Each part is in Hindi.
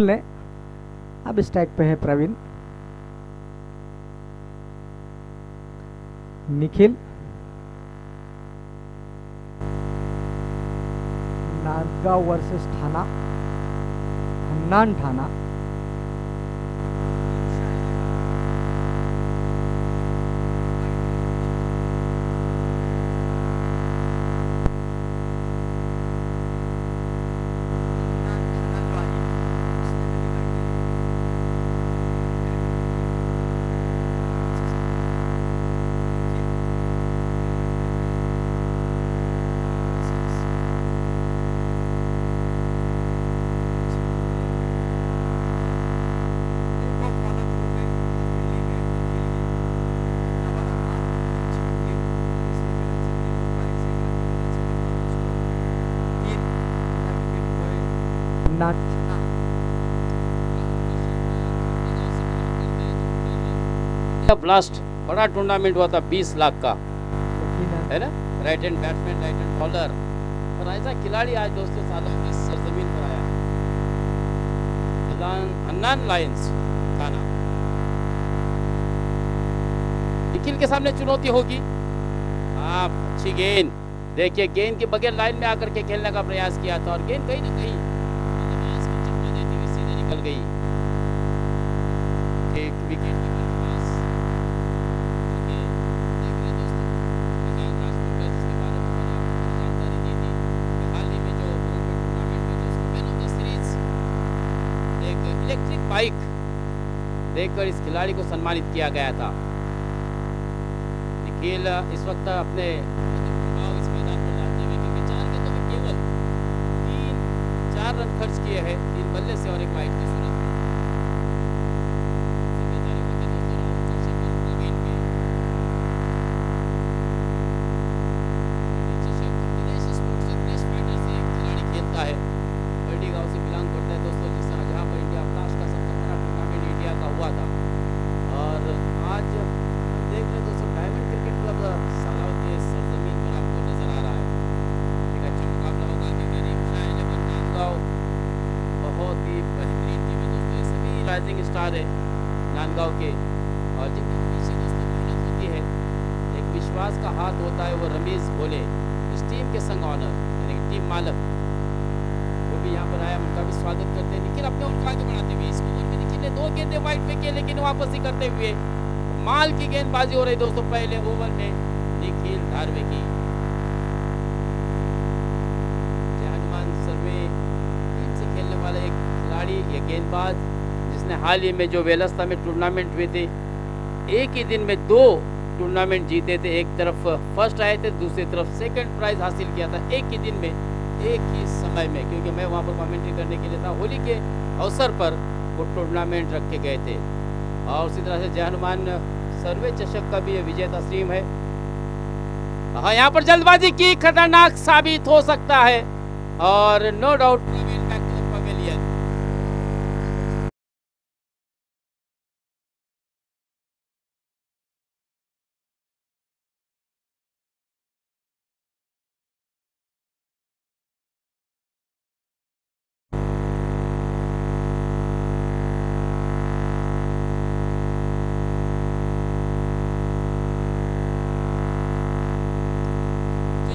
राहुल ने। अब स्ट्राइक पे है प्रवीण। निखिल, नांदगांव वर्सेस ठाणा, हन्नान ठाणा। ब्लास्ट बड़ा टूर्नामेंट हुआ था 20 लाख का, है ना। Right hand batsman, right hand bowler, और ऐसा खिलाड़ी आज दोस्तों सालों में सरजमीन पर आया। हन्नान लायंस ठाणा। निखिल के सामने चुनौती होगी। आप अच्छी गेंद देखिए, गेंद के बगैर लाइन में आकर के खेलने का प्रयास किया था और गेंद कहीं ना कहीं चकमा देती हुई सीधे निकल गई। एक विकेट इलेक्ट्रिक बाइक देखकर इस खिलाड़ी को सम्मानित किया गया था। निखिल इस वक्त अपने इस मैदान पर लाते हुए, क्योंकि 4 गेंदों में केवल 4 रन खर्च किए हैं, 3 बल्ले से और 1 वाइड की सूरत में। खेलता है, बर्डी गांव से बिलोंग करता है दोस्तों, जहाँ पर इंडिया ब्लास्ट का सबसे बड़ा टूर्नामेंट इंडिया का हुआ था। और आज हम देख रहे हैं दोस्तों, डायमंड क्रिकेट क्लब सालाव के सरजमीन पर आपको नजर आ रहा है। एक अच्छा मुकाबला होगा, क्योंकि नांदगांव बहुत ही बेहतरीन टीम है दोस्तों। ये सभी राइजिंग स्टार है नांदगांव के, और जिनके पीछे दोस्तों मेहनत होती है, एक विश्वास का हाथ होता है। वो रमेश भोले इस टीम के संग ऑनर, यानी कि टीम मालक, वो भी यहाँ पर आया, उनका भी स्वागत करते हैं। निखिल अपने ओर आगे बढ़ाते हुए, इस ओवर में निखिल ने 2 गेंदें वाइड पे किए, लेकिन वापसी करते हुए माल की गेंदबाजी हो रही दोस्तों पहले ओवर में निखिल धारवे की। हनुमान सर्वे टीम से खेलने वाला एक खिलाड़ी, ये गेंदबाज, जिसने हाल ही में जो वेलस्ता में टूर्नामेंट हुए थे, एक ही दिन में 2 टूर्नामेंट जीते थे। एक तरफ फर्स्ट आए थे, दूसरी तरफ सेकंड प्राइज हासिल किया था, एक ही दिन में, एक ही समय में, क्योंकि मैं वहाँ पर कमेंट्री करने के लिए था। होली के अवसर पर वो टूर्नामेंट रखे गए थे। और उसी तरह से जय हनुमान सर्वे चषक का भी ये विजेता टीम है। हाँ, यहाँ पर जल्दबाजी की खतरनाक साबित हो सकता है, और no doubt back to the pavilion.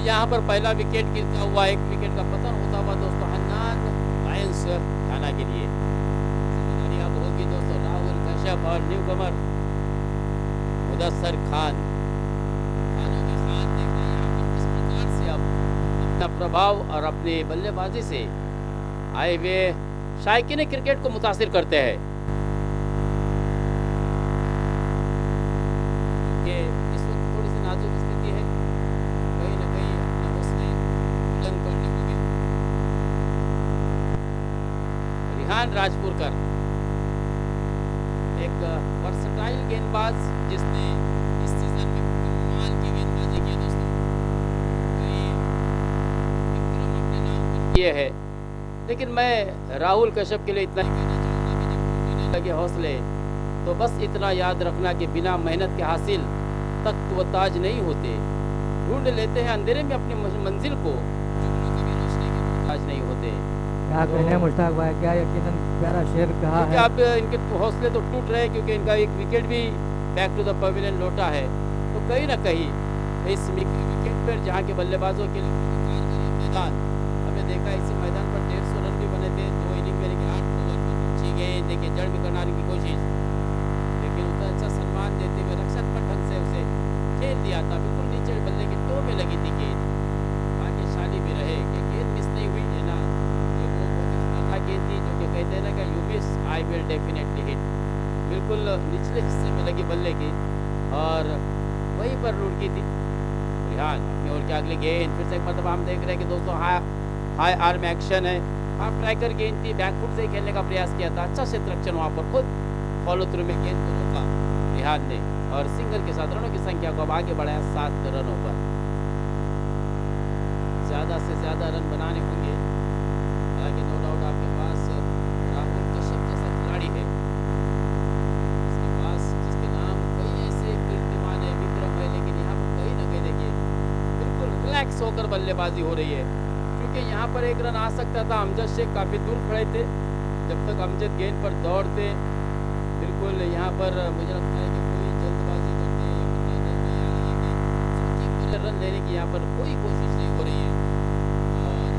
यहाँ पर पहला विकेट गिरता हुआ, 1 विकेट का पतन होता हुआ दोस्तों हन्नान लायंस ठाणा के लिए। जिम्मेदारी अब होगी दोस्तों राहुल कश्यप और न्यू कमर मुदस्सर खान के साथ। देखना यहाँ पर किस प्रकार से अब अपना प्रभाव और अपनी बल्लेबाजी से आए हुए शायकीन क्रिकेट को मुतासिर करते हैं। इस वक्त थोड़ी सी नाजुक स्थिति है, कहीं ना कहीं अपने हौसले बुलंद करने होंगे। रिहान राजपुरकर एक वर्सटाइल गेंदबाज, जिसने इस सीजन में कमाल की गेंदबाजी की है दोस्तों। कई विक्रम अपने नाम पर किए है, लेकिन मैं राहुल कश्यप के लिए इतना ही कहना चाहूँगा कि जब टूटने लगे हौसले, तो बस इतना याद रखना कि बिना मेहनत के हासिल तख्त व ताज नहीं होते। ढूंढ लेते हैं अंधेरे में अपनी मंजिल को, जो कभी रोशनी के मोहताज नहीं होते। क्या कहने मुश्ताक भाई, क्या यकीनन प्यारा शेर कहा क्योंकि है। अब इनके हौसले तो टूट रहे हैं, क्योंकि इनका एक विकेट भी बैक टू द पवेलियन लौटा है। तो कहीं ना कहीं इस विकेट पर जहाँ के बल्लेबाजों के लिए मैदान हमने देखा, इसी मैदान पर 150 रन भी बने थे 2 इनिंग में, लेकिन 8 ओवर पर पहुंची गए। देखिए जड़ में करने की कोशिश, लेकिन उतना अच्छा सम्मान देते हुए रक्षात्मक ढंग से उसे खेल दिया था। बिल्कुल नीचे बल्ले की टो में लगी थी गेंद, भाग्यशाली भी रहे कि गेंद मिस नहीं हुई है ना। ये वो बहुत ही खतरनाक गेंद थी, जो कि कहते हैं ना कि you miss I will definitely hit, बिल्कुल निचले हिस्से में लगी बल्ले की और वहीं पर लुढ़की थी। रिहान अपनी ओर की अगली गेंद, फिर से एक मतलब हम देख रहे हैं कि दोस्तों हाई आर्म एक्शन है। हाफ ट्राइकर गेंद थी, बैकफुट से ही खेलने का प्रयास किया था, अच्छा क्षेत्ररक्षण वहाँ पर, खुद फॉलो थ्रू में गेंद को रोका रिहान ने और सिंगल के साथ रनों की संख्या को अब आगे बढ़ाया 7 रनों पर। ज़्यादा से ज़्यादा रन बनाने होंगे, हालांकि नो डाउट आपके पास राहुल कश्यप जैसा खिलाड़ी है, उसके पास जिसके नाम कई ऐसे कीर्तिमान है, विक्रम है, लेकिन यहाँ पर कहीं ना कहीं देखिए बिल्कुल रिलैक्स होकर बल्लेबाजी हो रही है। क्योंकि यहाँ पर एक रन आ सकता था, अमजद शेख काफ़ी दूर खड़े थे, जब तक अमजद गेंद पर दौड़ते बिल्कुल यहाँ पर मुझे लगता है कि कोई जल्दबाजी करते या फिर रन लेने की यहाँ पर कोई कोशिश नहीं हो रही है। और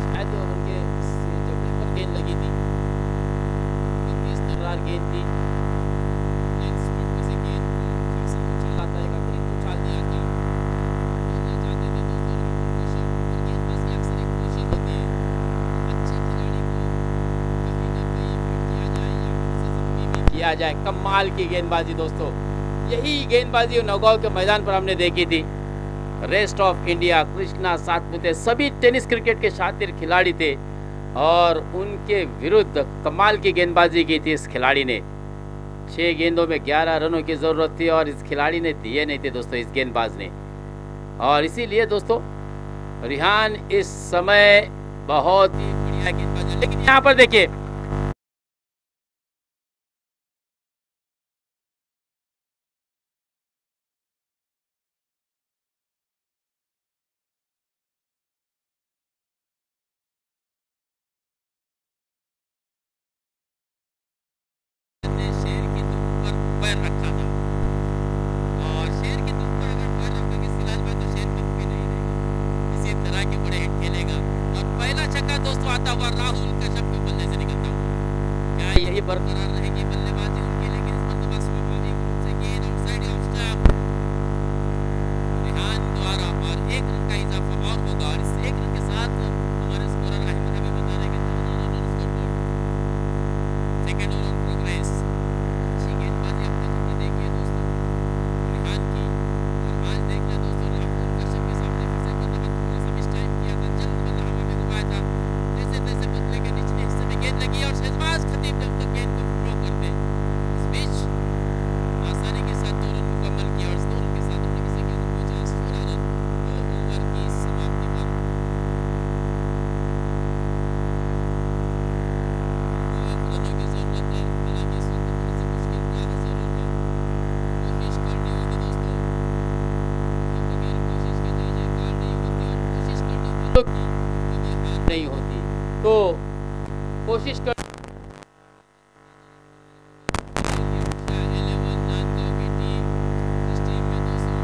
शायद उनके जबड़े पर गेंद लगी थी, तेज तर्रार गेंद थी, किया जाए। कमाल की गेंदबाजी दोस्तों, यही गेंदबाजी नौगांव के मैदान पर हमने देखी थी। Rest of India, Krishna Satpute सभी टेनिस क्रिकेट के शातिर खिलाड़ी थे और उनके विरुद्ध कमाल की गेंदबाजी की थी इस खिलाड़ी ने। 6 गेंदों में 11 रनों की ज़रूरत थी और इस खिलाड़ी ने दिए नहीं थे दोस्तों, इस गेंदबाज ने। और इसीलिए दोस्तों रिहान इस समय बहुत ही बढ़िया गेंदबाज है। लेकिन यहाँ पर देखिए शेर की दुम पर पैर रखा था और शेर की दुम पर अगर पैर रखोगे सिराज भाई तो शेर कभी भी नहीं रहेगा, इसी तरह के बड़े हिट खेलेगा। और पहला छक्का दोस्तों आता हुआ राहुल कश्यप के बल्ले से निकलता हुआ, क्या यही बरकरार रहेगी बल्लेबाजी उनकी? लेकिन इस मरतबा स्वाभाविक रूप से गेंद आउटसाइड ऑफ स्टंप रिहान द्वारा और 1 रन का इजाफा और होगा। और इस 1 रन के साथ हमारे स्कोरर अहमद हमें बता रहे हैं कि 14 run scoreboard, second over on progress. अच्छी गेंदबाजी अब तक हमने देखी है दोस्तों रिहान की, और आज देख रहे दोस्तों राहुल कश्यप के सामने फिर से मतलब थोड़ा सा मिस टाइम किया था, जल्द बल्ला हवा में घुमाया था, जैसे तैसे बदले के निचले हिस्से में गेंद लगी और शहबाज खतीब जब तक गेंद को फ्लो करते इस बीच आसानी के साथ 2 रन मुकम्मल किया और इस 2 रन के साथ अपनी किसी गेंद पहुंचा 16 रन 2 ओवर की समाप्ति पर। रनों की जरूरत है, हालांकि इस वक्त थोड़ी सी मुश्किल ज़्यादा जरूर है, कोशिश करनी होगी दोस्तों, बगैर कोशिश के जय जयकार नहीं होती और कोशिश करने वालों की कभी हार नहीं होती। तो कोशिश कर 11 नांदगांव की टीम, इस टीम में दोस्तों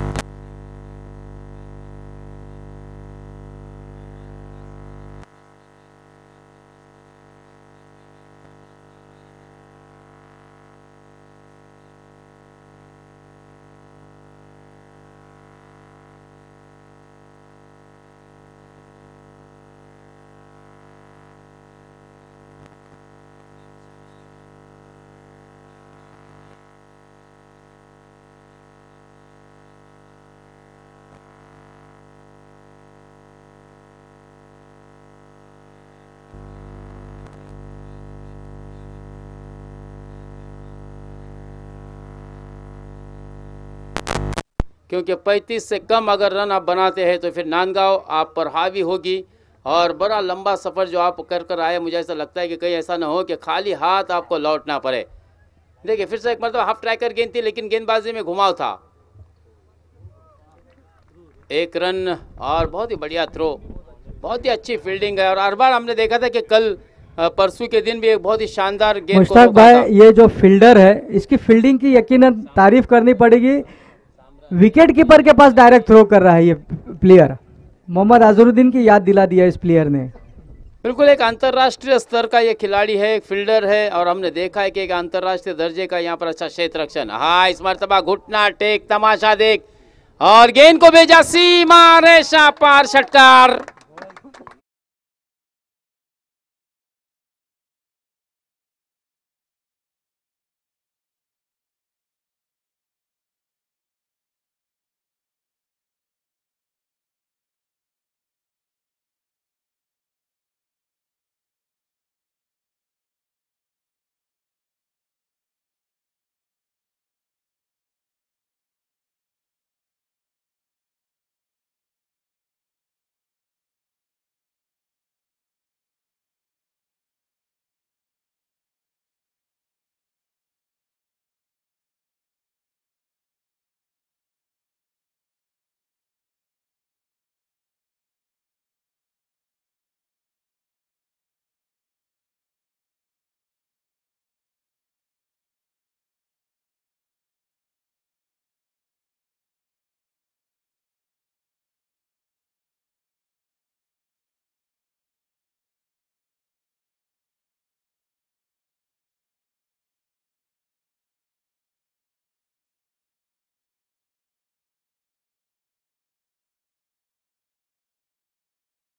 क्योंकि 35 से कम अगर रन आप बनाते हैं तो फिर नांदगांव आप पर हावी होगी और बड़ा लंबा सफ़र जो आप कर आए, मुझे ऐसा लगता है कि कहीं ऐसा ना हो कि खाली हाथ आपको लौटना पड़े। देखिए फिर से एक मतलब हाफ ट्राइकर गेंद थी, लेकिन गेंदबाजी में घुमाव था। 1 रन और बहुत ही बढ़िया थ्रो, बहुत ही अच्छी फील्डिंग है। और हर बार हमने देखा था कि कल परसों के दिन भी एक बहुत ही शानदार गेंद को मुश्ताक रोका था। भाई, ये जो फील्डर है इसकी फील्डिंग की यकीनन तारीफ करनी पड़ेगी। विकेट कीपर के पास डायरेक्ट थ्रो कर रहा है ये प्लेयर। मोहम्मद अजहरुद्दीन की याद दिला दिया इस प्लेयर ने। बिल्कुल एक अंतर्राष्ट्रीय स्तर का ये खिलाड़ी है, एक फील्डर है, और हमने देखा है कि एक अंतर्राष्ट्रीय दर्जे का यहाँ पर अच्छा क्षेत्र रक्षण। हाँ, इस मरतबा घुटना टेक, तमाशा देख, और गेंद को भेजा सीमा रेशा पार, षटकार।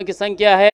की संख्या है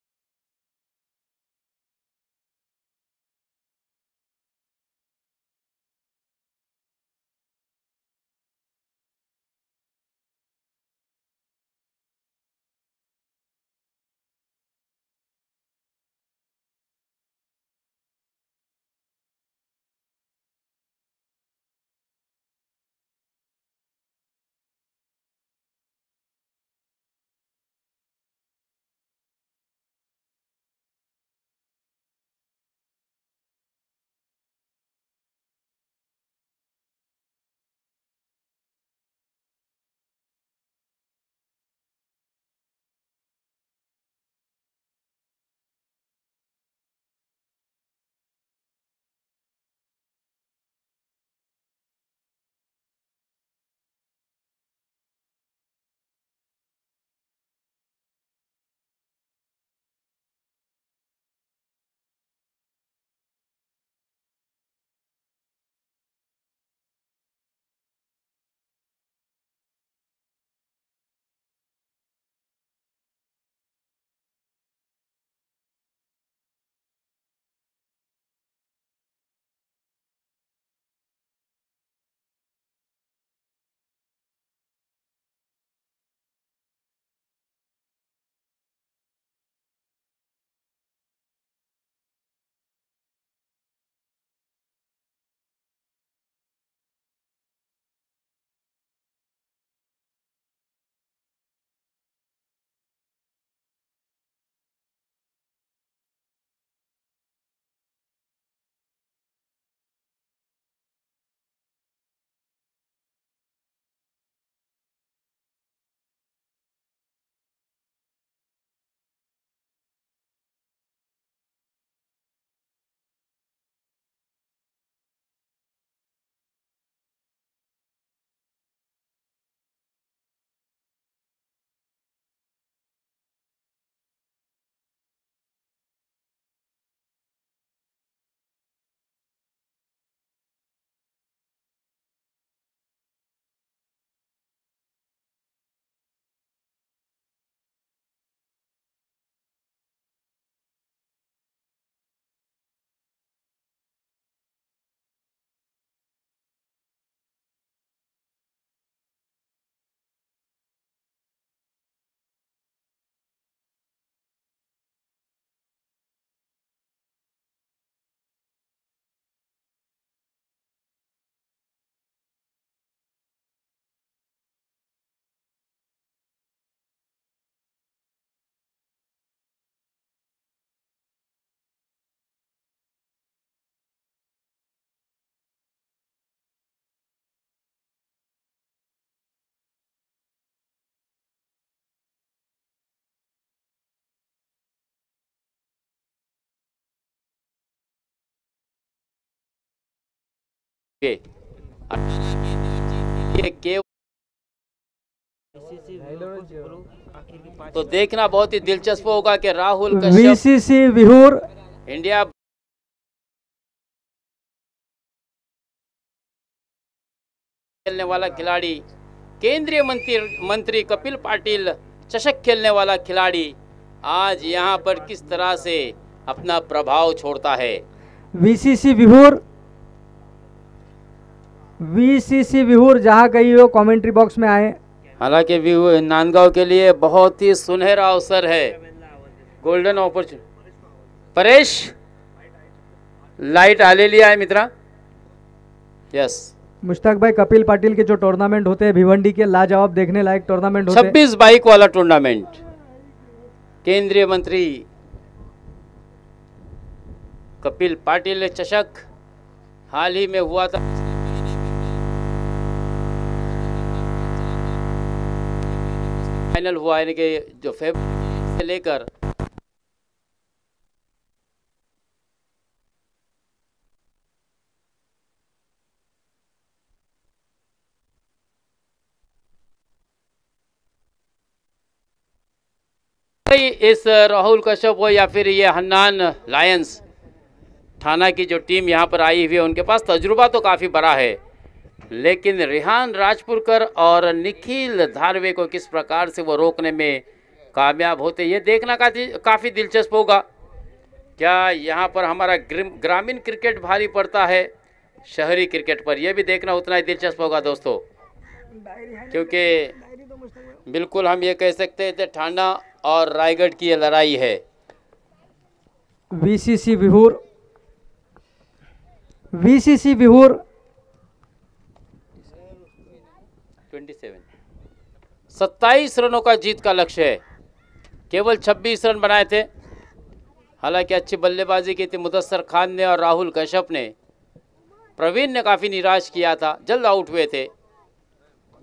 के 18 गेंदबाजी के लिए केवल, तो देखना बहुत ही दिलचस्प होगा कि राहुल कश्यप वीसीसी विहूर इंडिया खेलने वाला खिलाड़ी, केंद्रीय मंत्री कपिल पाटिल चषक खेलने वाला खिलाड़ी आज यहां पर किस तरह से अपना प्रभाव छोड़ता है। वीसीसी विहूर जहां गई हो कमेंट्री बॉक्स में आए। हालांकि नांदगांव के लिए बहुत ही सुनहरा अवसर है, गोल्डन अपॉर्चुनिटी। परेश लाइट आलेली आहे मित्रा। यस, मुश्ताक भाई, कपिल पाटिल के जो टूर्नामेंट होते हैं भिवंडी के, लाजवाब देखने लायक टूर्नामेंट होते हैं। 26 बाइक वाला टूर्नामेंट केंद्रीय मंत्री कपिल पाटिल चषक हाल ही में हुआ था। फाइनल हुआ यानी कि जो फरवरी से लेकर इस राहुल कश्यप हो या फिर ये हन्नान लायंस थाना की जो टीम यहाँ पर आई हुई है, उनके पास तजुर्बा तो काफ़ी बड़ा है, लेकिन रिहान राजपुरकर और निखिल धारवे को किस प्रकार से वो रोकने में कामयाब होते, ये देखना काफ़ी दिलचस्प होगा। क्या यहाँ पर हमारा ग्रामीण क्रिकेट भारी पड़ता है शहरी क्रिकेट पर, यह भी देखना उतना ही दिलचस्प होगा दोस्तों, क्योंकि बिल्कुल हम ये कह सकते हैं ठाणा और रायगढ़ की ये लड़ाई है। वीसीसी विहूर 27 रनों का जीत का लक्ष्य है, केवल 26 रन बनाए थे। हालांकि अच्छी बल्लेबाजी की थी मुदस्सर खान ने और राहुल कश्यप ने। प्रवीण ने काफ़ी निराश किया था, जल्द आउट हुए थे।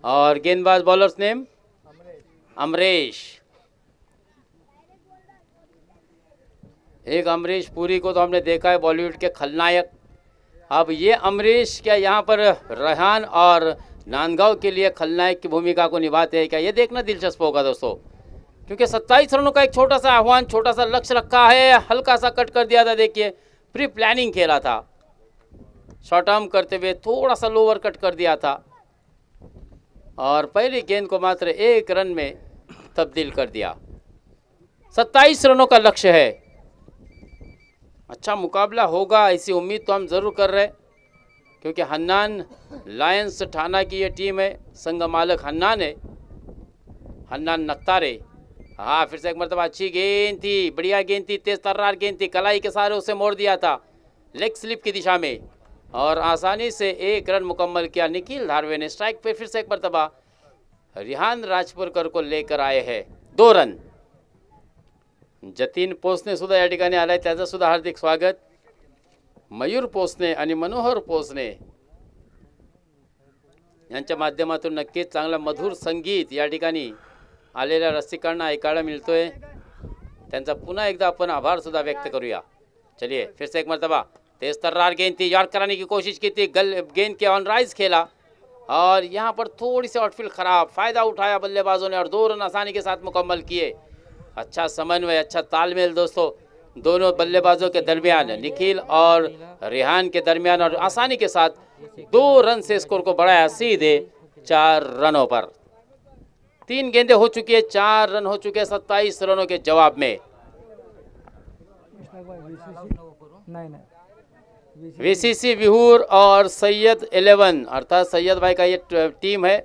और गेंदबाज बॉलर्स नेम अमरीश। एक अमरीश पुरी को तो हमने देखा है बॉलीवुड के खलनायक, अब ये अमरीश क्या यहाँ पर रेहान और नांदगांव के लिए खलनायक की भूमिका को निभाते हैं क्या, ये देखना दिलचस्प होगा दोस्तों, क्योंकि 27 रनों का एक छोटा सा आह्वान, छोटा सा लक्ष्य रखा है। हल्का सा कट कर दिया था, देखिए प्री प्लानिंग खेला था, शॉर्ट आर्म करते हुए थोड़ा सा लोअर कट कर दिया था और पहली गेंद को मात्र 1 रन में तब्दील कर दिया। 27 रनों का लक्ष्य है, अच्छा मुकाबला होगा ऐसी उम्मीद तो हम ज़रूर कर रहे हैं, क्योंकि हन्नान लायंस ठाणा की ये टीम है, संघ मालक हन्नान है, हन्नान नक्तारे। हाँ, फिर से एक मरतबा अच्छी गेंद थी, बढ़िया गेंद थी, तेज तर्रार गेंद थी, कलाई के सारे उसे मोड़ दिया था लेग स्लिप की दिशा में और आसानी से 1 रन मुकम्मल किया निखिल धारवे ने। स्ट्राइक पे फिर से एक मरतबा रिहान राजपुरकर को लेकर आए हैं 2 रन। जतीन पोसने सुद्धा या ठिकाणी आलाय, त्याचं सुद्धा हार्दिक स्वागत। मयूर पोसने आणि मनोहर पोसने यांच्या माध्यमातून नक्कीच चांगला मधुर संगीत या ठिकाणी आलेल्या रसिकांना ऐकायला मिळतोय, त्यांचा पुन्हा एकदा आपण आभार सुद्धा व्यक्त करूया। चलिए फिर से एक मरतबा तेज तर्रार गेंद थी, यार्ड कराने की कोशिश की थी, गेंद के ऑन राइज खेला और यहाँ पर थोड़ी सी आउटफील्ड खराब, फायदा उठाया बल्लेबाजों ने और 2 रन आसानी के साथ मुकम्मल किए। अच्छा समन्वय, अच्छा तालमेल दोस्तों दोनों बल्लेबाजों के दरमियान, निखिल और रेहान के दरमियान, और आसानी के साथ 2 रन से स्कोर को बढ़ाया सीधे 4 रनों पर। 3 गेंदें हो चुकी है, 4 रन हो चुके हैं 27 रनों के जवाब में। वीसीसी विहूर और सैयद 11 अर्थात सैयद भाई का ये टीम है,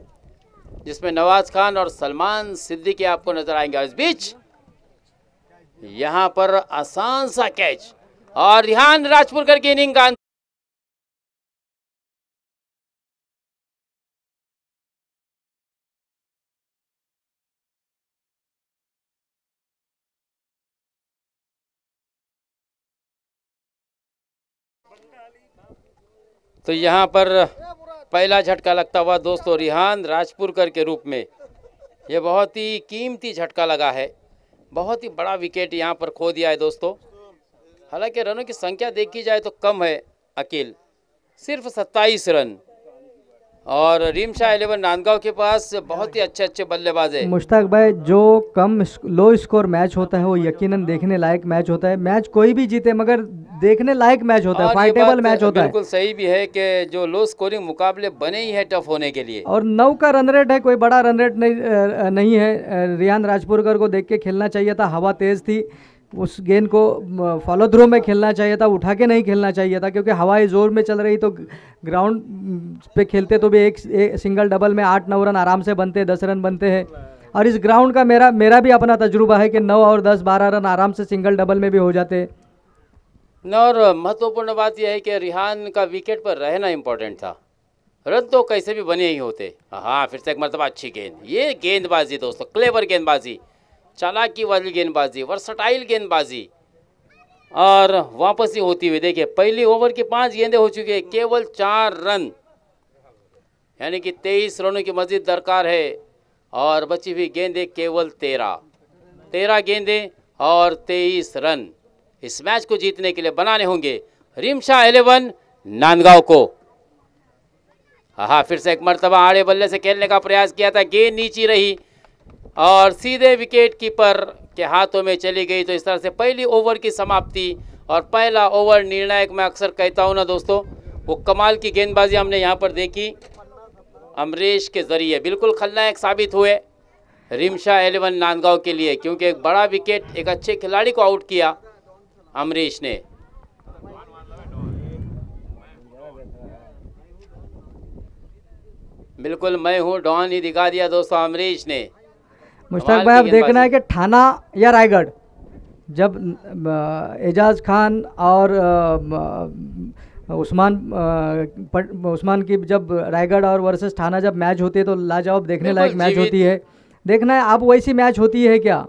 जिसमें नवाज खान और सलमान सिद्दीकी आपको नजर आएंगे। इस बीच यहां पर आसान सा कैच और रिहान राजपुरकर की इनिंग का तो यहाँ पर पहला झटका लगता हुआ दोस्तों रिहान राजपुरकर के रूप में, ये बहुत ही कीमती झटका लगा है, बहुत ही बड़ा विकेट यहाँ पर खो दिया है दोस्तों। हालांकि रनों की संख्या देखी जाए तो कम है अकील, सिर्फ 27 रन। और रिमशा 11 नांदगांव के पास बहुत ही अच्छे अच्छे बल्लेबाज है। मुश्ताक भाई, जो लो स्कोर मैच होता है वो यकीनन देखने लायक मैच होता है। मैच कोई भी जीते मगर देखने लायक मैच होता है, और ये फाइटेबल बात मैच होता है। बिल्कुल सही भी है कि जो लो स्कोरिंग मुकाबले बने ही है टफ होने के लिए। और 9 का रन रेट है, कोई बड़ा रन रेट नहीं है। रियान राजपुरकर को देख के खेलना चाहिए था, हवा तेज थी, उस गेंद को फॉलो थ्रो में खेलना चाहिए था, उठा के नहीं खेलना चाहिए था, क्योंकि हवाई जोर में चल रही तो ग्राउंड पे खेलते तो भी एक सिंगल डबल में 8-9 रन आराम से बनते, 10 रन बनते हैं। और इस ग्राउंड का मेरा भी अपना तजुर्बा है कि 9 और 10-12 रन आराम से सिंगल डबल में भी हो जाते हैं। और महत्वपूर्ण बात यह है कि रिहान का विकेट पर रहना इंपॉर्टेंट था। रन तो कैसे भी बने ही होते। हाँ, फिर से एक मरतबा अच्छी गेंद। ये गेंदबाजी दोस्तों, क्लेवर गेंदबाजी, चालाकी वाली गेंदबाजी, वर्सटाइल गेंदबाजी, और वापसी होती हुई देखिए। पहली ओवर की 5 गेंदें हो चुकी है, केवल 4 रन, यानी कि 23 रनों की मजीद दरकार है। और बची हुई गेंदें केवल 13 गेंदें और 23 रन इस मैच को जीतने के लिए बनाने होंगे रिमशा 11 नांदगांव को। हाँ, फिर से एक मरतबा आड़े बल्ले से खेलने का प्रयास किया था, गेंद नीची रही और सीधे विकेट कीपर के हाथों में चली गई। तो इस तरह से पहली ओवर की समाप्ति और पहला ओवर निर्णायक। मैं अक्सर कहता हूँ ना दोस्तों, वो कमाल की गेंदबाजी हमने यहाँ पर देखी अमरीश के जरिए। बिल्कुल खलनायक साबित हुए रिमशा 11 नांदगांव के लिए, क्योंकि एक बड़ा विकेट एक अच्छे खिलाड़ी को आउट किया अमरीश ने। बिल्कुल मैं हूँ डॉन ही दिखा दिया दोस्तों अमरीश ने। मुश्ताक भाई, अब देखना है कि ठाना या रायगढ़, जब एजाज खान और उस्मान की जब रायगढ़ और वर्सेस ठाना जब मैच होती है तो लाजवाब देखने लायक मैच होती है। देखना है अब वैसी मैच होती है क्या।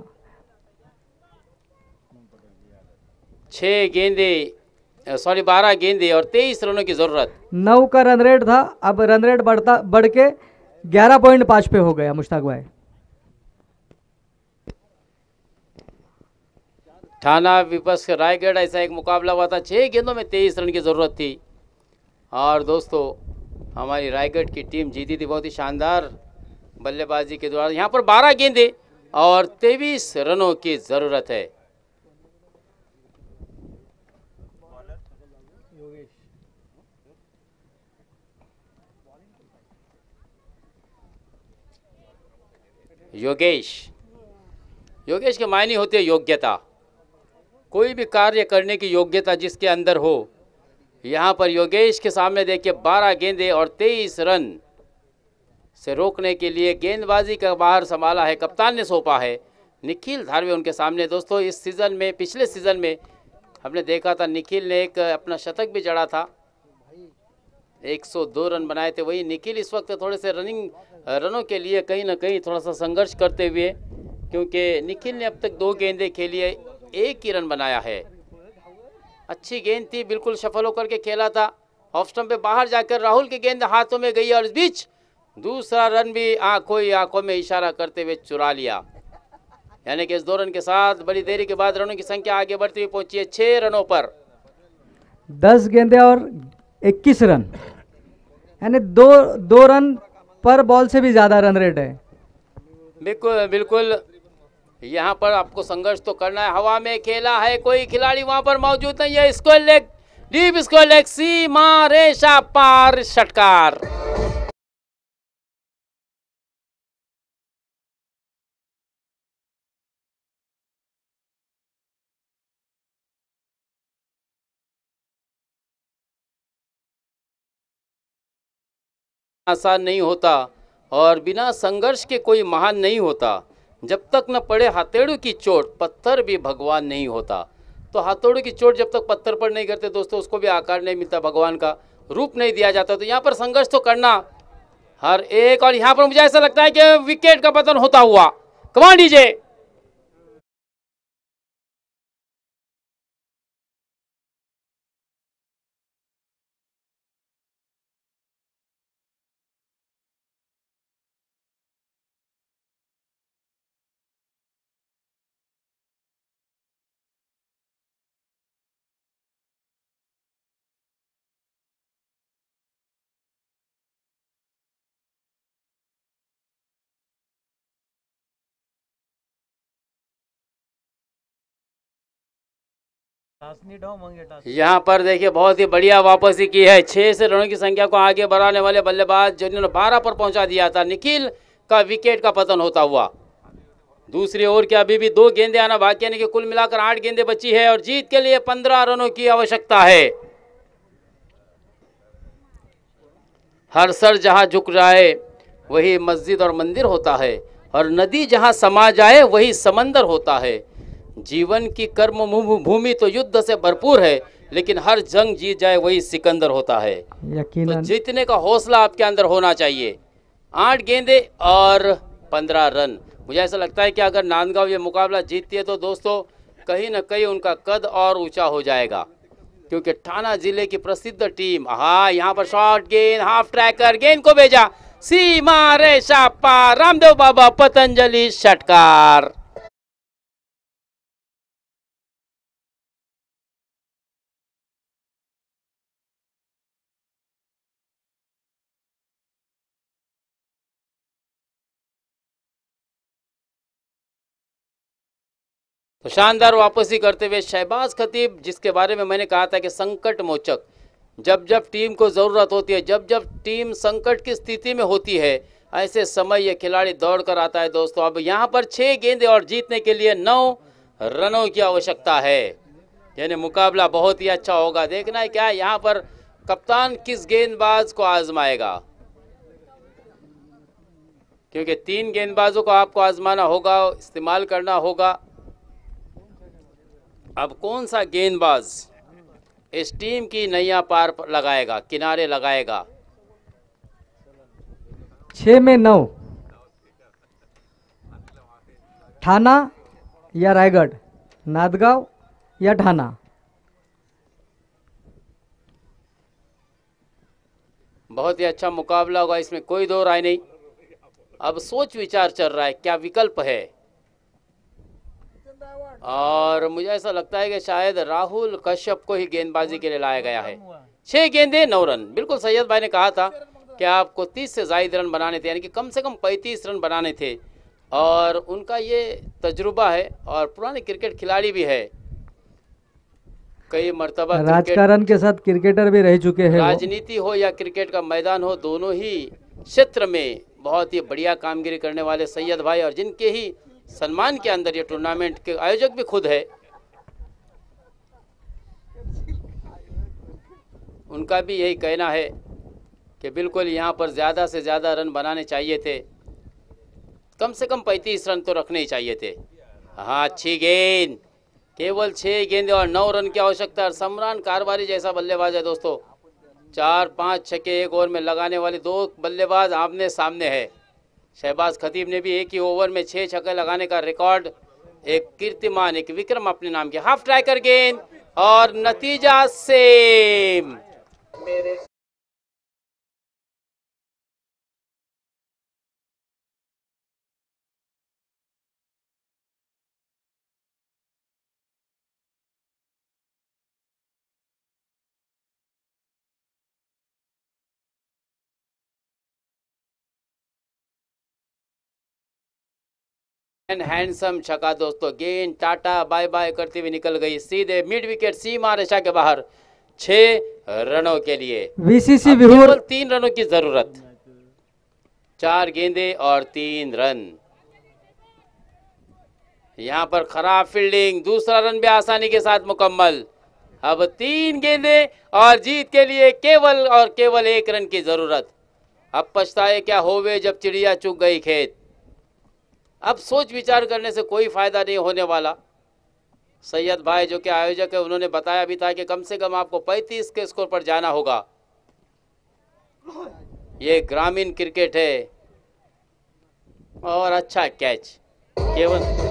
12 गेंदे और 23 रनों की जरूरत। 9 का रन रेट था, अब रन रेट बढ़ के 11.5 पे हो गया मुश्ताक भाई। ठाना विपक्ष रायगढ़, ऐसा एक मुकाबला हुआ था। 6 गेंदों में 23 रन की ज़रूरत थी। और दोस्तों हमारी रायगढ़ की टीम जीती थी बहुत ही शानदार बल्लेबाजी के द्वारा। यहाँ पर 12 गेंदे और 23 रनों की ज़रूरत है। योगेश के मायने होती है योग्यता, कोई भी कार्य करने की योग्यता जिसके अंदर हो। यहाँ पर योगेश के सामने देखिए 12 गेंदे और 23 रन से रोकने के लिए गेंदबाजी का बाहर संभाला है, कप्तान ने सौंपा है निखिल धारवे उनके सामने। दोस्तों इस सीज़न में, पिछले सीज़न में हमने देखा था निखिल ने एक अपना शतक भी जड़ा था, 102 रन बनाए थे। वही निखिल इस वक्त थोड़े से रनों के लिए कहीं ना कहीं थोड़ा सा संघर्ष करते हुए, क्योंकि निखिल ने अब तक 2 गेंदें खेली है, 1 ही रन बनाया है। अच्छी गेंद थी, बिल्कुल सफल होकर के खेला था। ऑफ स्टंप पे बाहर जाकर राहुल की गेंद हाथों में गई और इस बीच दूसरा रन भी आंखों में इशारा करते हुए चुरा लिया। यानी कि इस 2 रन के साथ बड़ी देरी के बाद रनों की संख्या आगे बढ़ती हुई पहुंची है 6 रनों पर। 10 गेंदे और 21 रन, यानी दो रन पर बॉल से भी ज़्यादा रन रेट है। बिल्कुल यहाँ पर आपको संघर्ष तो करना है। हवा में खेला है, कोई खिलाड़ी वहां पर मौजूद नहीं है। Square leg, deep square leg, सीमा रेशा पार षटकार। आसान नहीं होता और बिना संघर्ष के कोई महान नहीं होता। जब तक न पड़े हथेड़ों की चोट, पत्थर भी भगवान नहीं होता। तो हथौड़ों की चोट जब तक पत्थर पर नहीं करते दोस्तों, उसको भी आकार नहीं मिलता, भगवान का रूप नहीं दिया जाता। तो यहाँ पर संघर्ष तो करना हर एक। और यहाँ पर मुझे ऐसा लगता है कि विकेट का पतन होता हुआ, कमान डीजे। यहाँ पर देखिए बहुत ही बढ़िया वापसी की है। 6 से रनों की संख्या को आगे बढ़ाने वाले बल्लेबाज जिन्होंने 12 पर पहुंचा दिया था, निखिल का विकेट का पतन होता हुआ। दूसरी ओर के अभी भी 2 गेंदें आना बाकी, यानी कि कुल मिलाकर 8 गेंदें बची है और जीत के लिए 15 रनों की आवश्यकता है। हर सर जहां झुक जाए वही मस्जिद और मंदिर होता है, और नदी जहां समा जाए वही समंदर होता है। जीवन की कर्म भूमि तो युद्ध से भरपूर है, लेकिन हर जंग जीत जाए वही सिकंदर होता है। यकीनन तो जीतने का हौसला आपके अंदर होना चाहिए। 8 गेंदें और 15 रन। मुझे ऐसा लगता है कि अगर नांदगांव ये मुकाबला जीतती है तो दोस्तों कहीं ना कहीं उनका कद और ऊंचा हो जाएगा, क्योंकि ठाणा जिले की प्रसिद्ध टीम। हाँ, यहाँ पर शॉर्ट गेंद, हाफ ट्रैकर, गेंद को भेजा सीमा रेखा पार, रामदेव बाबा पतंजलि षटकार। तो शानदार वापसी करते हुए शहबाज खतीब, जिसके बारे में मैंने कहा था कि संकट मोचक, जब जब टीम को ज़रूरत होती है, जब जब टीम संकट की स्थिति में होती है, ऐसे समय ये खिलाड़ी दौड़ कर आता है दोस्तों। अब यहाँ पर 6 गेंदें और जीतने के लिए 9 रनों की आवश्यकता है, यानी मुकाबला बहुत ही अच्छा होगा। देखना है क्या यहाँ पर कप्तान किस गेंदबाज को आजमाएगा, क्योंकि 3 गेंदबाजों को आपको आजमाना होगा, इस्तेमाल करना होगा। अब कौन सा गेंदबाज इस टीम की नैया पार लगाएगा, किनारे लगाएगा। 6 में 9, ठाणा या रायगढ़, नांदगांव या ठाणा। बहुत ही अच्छा मुकाबला होगा, इसमें कोई दो राय नहीं। अब सोच विचार चल रहा है क्या विकल्प है, और मुझे ऐसा लगता है कि शायद राहुल कश्यप को ही गेंदबाजी के लिए लाया गया है। 6 गेंदें 9 रन। बिल्कुल सैयद भाई ने कहा था कि आपको 30 से ज़ायद रन बनाने थे, यानी कि कम से कम 35 रन बनाने थे, और उनका ये तजुर्बा है और पुराने क्रिकेट खिलाड़ी भी है, कई मर्तबा राजकारण के साथ क्रिकेटर भी रह चुके हैं। राजनीति हो या क्रिकेट का मैदान हो, दोनों ही क्षेत्र में बहुत ही बढ़िया कामगिरी करने वाले सैयद भाई, और जिनके ही सम्मान के अंदर ये टूर्नामेंट के आयोजक भी खुद है। उनका भी यही कहना है कि बिल्कुल यहाँ पर ज़्यादा से ज़्यादा रन बनाने चाहिए थे, कम से कम 35 रन तो रखने ही चाहिए थे। हाँ, अच्छी गेंद, केवल 6 गेंदे और 9 रन की आवश्यकता है। समरान कारवारी जैसा बल्लेबाज है दोस्तों, 4-5 छक्के एक ओवर में लगाने वाले 2 बल्लेबाज आमने सामने है। शहबाज खतीब ने भी एक ही ओवर में 6 छक्के लगाने का रिकॉर्ड, एक कीर्तिमान, एक विक्रम अपने नाम के। हाफ ट्रैकर गेंद और नतीजा सेम। हैंडसम छक्का दोस्तों, गेंद टाटा बाय बाय करती हुई निकल गई सीधे मिड विकेट सीमा रेखा के बाहर, 6 रनों के लिए। वीसीसी केवल 3 रनों की जरूरत, 4 गेंदे और 3 रन। यहाँ पर खराब फील्डिंग, दूसरा रन भी आसानी के साथ मुकम्मल। अब 3 गेंदे और जीत के लिए केवल और केवल 1 रन की जरूरत। अब पछताए क्या होवे जब चिड़िया चुग गई खेत। अब सोच विचार करने से कोई फायदा नहीं होने वाला। सैयद भाई जो कि आयोजक है, उन्होंने बताया भी था कि कम से कम आपको 35 के स्कोर पर जाना होगा। ये ग्रामीण क्रिकेट है, और अच्छा कैच केवल।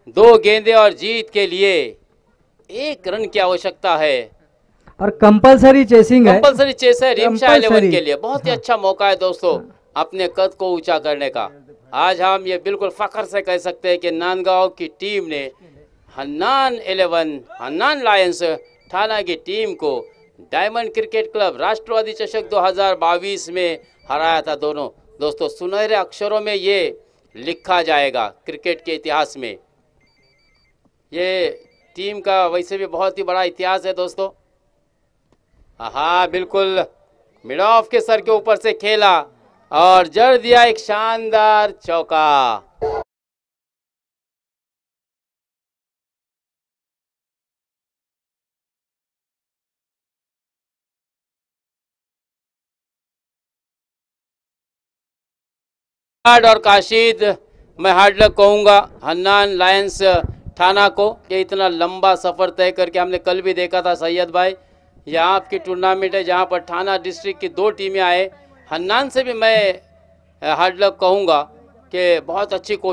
दो गेंदे और जीत के लिए 1 रन की आवश्यकता है, और कंपलसरी चेसिंग है, कंपलसरी चेस है रिमशा 11 के लिए। बहुत ही अच्छा मौका है दोस्तों अपने कद को ऊंचा करने का। आज हम ये बिल्कुल फ़ख्र से कह सकते हैं कि नांदगांव की टीम ने हन्नान लायंस थाना की टीम को डायमंड क्रिकेट क्लब राष्ट्रवादी चषक 2022 में हराया था। दोनों दोस्तों सुनहरे अक्षरों में ये लिखा जाएगा क्रिकेट के इतिहास में। ये टीम का वैसे भी बहुत ही बड़ा इतिहास है दोस्तों। हाँ बिल्कुल, मिड ऑफ के सर के ऊपर से खेला और जड़ दिया एक शानदार चौका। और काशिद मैं हार्ड लक कहूँगा हन्नान लायंस थाना को, ये इतना लंबा सफ़र तय करके हमने कल भी देखा था सैयद भाई। यहाँ आपकी टूर्नामेंट है जहाँ पर थाना डिस्ट्रिक्ट की 2 टीमें आए। हन्नान से भी मैं हार्ड लक कहूँगा कि बहुत अच्छी कोशिश